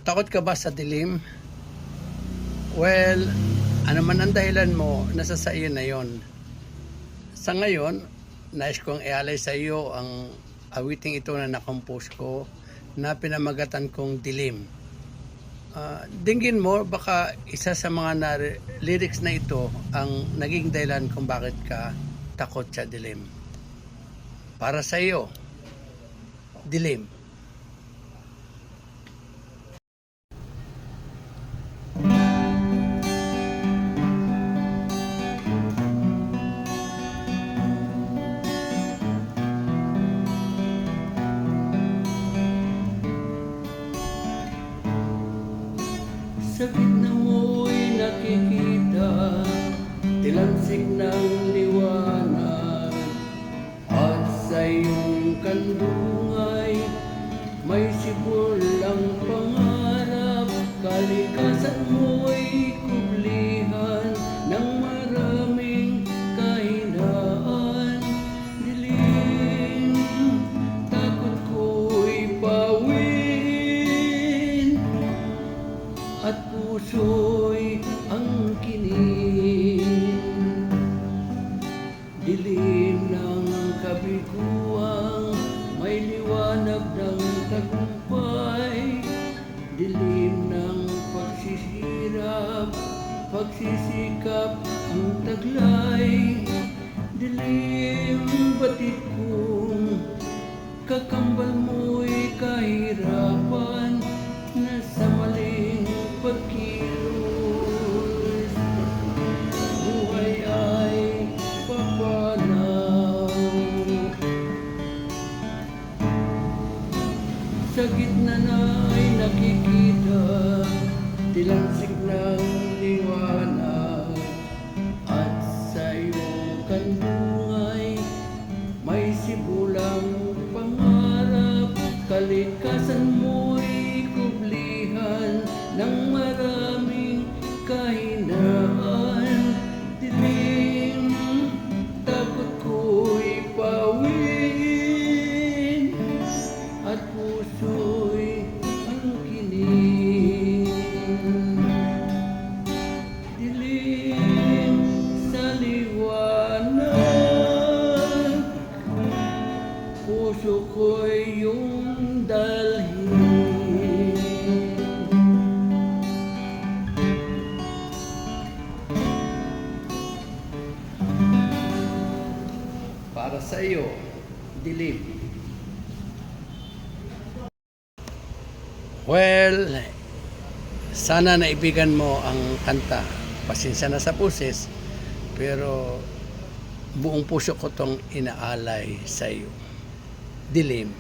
Takot ka ba sa dilim? Well, ano man ang dahilan mo, nasa sa iyo na yon. Sa ngayon, nais kong ialay sa iyo ang awiting ito na nakompose ko na pinamagatan kong Dilim. Dinggin mo, baka isa sa mga lyrics na ito ang naging dahilan kung bakit ka takot sa dilim. Para sa iyo, Dilim. Sa gitna mo'y nakikita tilansik ng liwanag, at sa iyong kandungay may sibulang pangarap. Kalikasan mo'y kublihan ng maraming kahinaan. Dilim, takot ko'y pawin, at puso'y ang kinig. Dilim ng kabiguang may liwanag ng tagumpay. Dilim ng pagsisirap, pagsisikap ang taglay. Dilim batid kong kakambal mo'y kahirapan na sa maling pagkilos. Buhay ay papanaw. Sa gitna na ay nakikita tilansik ng liwanag, at sa iyong kandungay may sibulang pangarap. Kalikasan mo'y kublihan ng maraming kahinaan. Dilim, takot ko'y pawin, at puso'y ang kinig. Dilim sa liwanag, puso ko'y iyong dalhin. Para sa iyo, Dilim. Well, sana naibigan mo ang kanta. Pasensya na sa puses, pero buong puso ko tong inaalay sa iyo. Dilim.